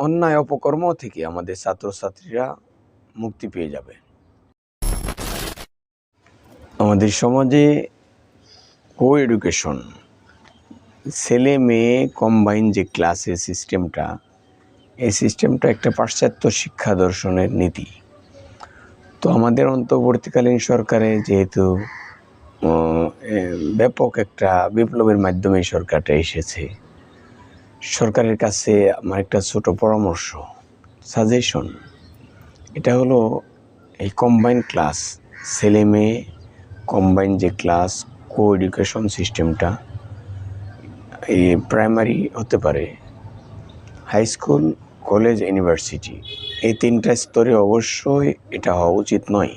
অন্যায় অপকর্ম থেকে আমাদের ছাত্রছাত্রীরা মুক্তি পেয়ে যাবে। আমাদের সমাজে কো এডুকেশন, ছেলে মেয়ে কম্বাইন যে ক্লাসের সিস্টেমটা, এই সিস্টেমটা একটা পাশ্চাত্য শিক্ষা দর্শনের নীতি। তো আমাদের অন্তর্বর্তীকালীন সরকারে যেহেতু ব্যাপক একটা বিপ্লবের মাধ্যমে এই সরকারটা এসেছে, সরকারের কাছে আমার একটা ছোট পরামর্শ, সাজেশন, এটা হলো এই কম্বাইন ক্লাস, ছেলে মেয়ে কম্বাইন যে ক্লাস কো এডুকেশন সিস্টেমটা, এই প্রাইমারি হতে পারে, হাই স্কুল, কলেজ, ইউনিভার্সিটি, এই তিনটা স্তরে অবশ্যই এটা হওয়া উচিত নয়।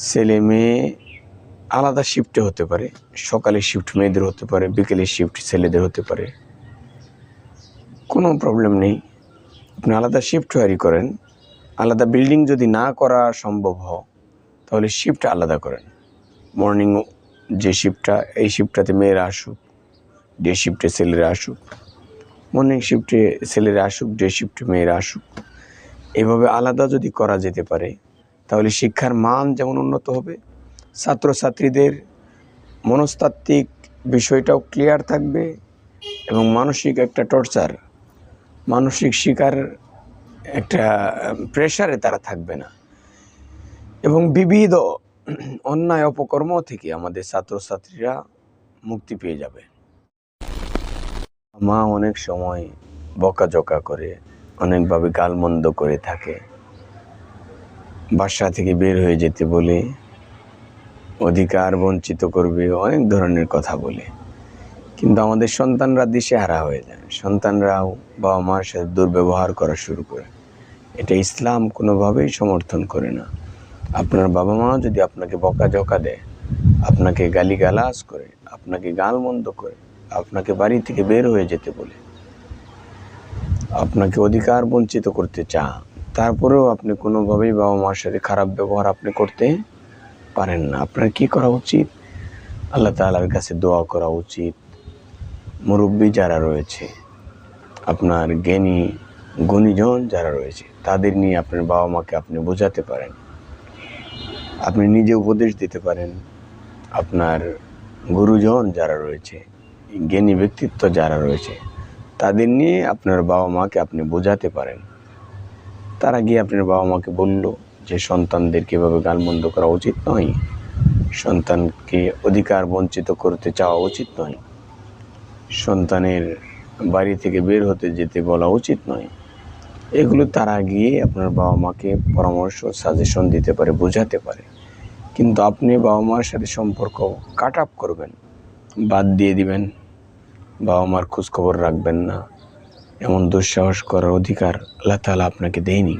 ছেলে মেয়ে আলাদা শিফটে হতে পারে, সকালের শিফট মেয়েদের হতে পারে, বিকেলের শিফট ছেলেদের হতে পারে, কোনো প্রবলেম নেই। আপনি আলাদা শিফট তৈরি করেন। আলাদা বিল্ডিং যদি না করা সম্ভব হয় তাহলে শিফট আলাদা করেন। মর্নিং যে শিফটটা, এই শিফটটাতে মেয়েরা আসুক, ডে শিফটে ছেলেরা আসুক, মর্নিং শিফটে ছেলেরা আসুক, ডে শিফটে মেয়েরা আসুক। এভাবে আলাদা যদি করা যেতে পারে তাহলে শিক্ষার মান যেমন উন্নত হবে, ছাত্রছাত্রীদের মনস্তাত্ত্বিক বিষয়টাও ক্লিয়ার থাকবে এবং মানসিক একটা টর্চার, মানসিক শিকার একটা প্রেশারে তারা থাকবে না, এবং বিবিধ অন্যায় অপকর্ম থেকে আমাদের ছাত্রছাত্রীরা মুক্তি পেয়ে যাবে। মা অনেক সময় বকাঝকা করে, অনেকভাবে গালমন্দ করে থাকে, বাসা থেকে বের হয়ে যেতে বলে, অধিকার বঞ্চিত করবে, অনেক ধরনের কথা বলে। কিন্তু আমাদের সন্তানরা দিশেহারা হয়ে যায়, সন্তানরাও বাবা মার সাথে দুর্ব্যবহার করা শুরু করে। এটা ইসলাম কোনোভাবেই সমর্থন করে না। আপনার বাবা মা যদি আপনাকে বকাঝকা দেয়, আপনাকে গালিগালাজ করে, আপনাকে গালমন্দ করে, আপনাকে বাড়ি থেকে বের হয়ে যেতে বলে, আপনাকে অধিকার বঞ্চিত করতে চান, তারপরেও আপনি কোনোভাবেই বাবা মার সাথে খারাপ ব্যবহার আপনি করতে পারেন না। আপনার কি করা উচিত? আল্লাহ তাআলার কাছে দোয়া করা উচিত। মুরব্বী যারা রয়েছে, আপনার জ্ঞানী গুণীজন যারা রয়েছে, তাদের নিয়ে আপনার বাবা মাকে আপনি বোঝাতে পারেন, আপনি নিজে উপদেশ দিতে পারেন। আপনার গুরুজন যারা রয়েছে, জ্ঞানী ব্যক্তিত্ব যারা রয়েছে, তাদের নিয়ে আপনার বাবা মাকে আপনি বোঝাতে পারেন। তারা গিয়ে আপনার বাবা মাকে বলল যে সন্তানদেরকে এভাবে গালমন্দ করা উচিত নয়, সন্তানকে অধিকার বঞ্চিত করতে চাওয়া উচিত নয়, সন্তানের বাড়ি থেকে বের হতে যেতে বলা উচিত নয়। এগুলো তারা গিয়ে আপনার বাবা মাকে পরামর্শ, সাজেশন দিতে পারে, বোঝাতে পারে। কিন্তু আপনি বাবা মার সাথে সম্পর্ক কাট আপ করবেন, বাদ দিয়ে দিবেন, বাবা মার খোঁজখবর রাখবেন না, এমন দুঃসাহস করার অধিকার আল্লাহ তাআলা আপনাকে দেয়নি।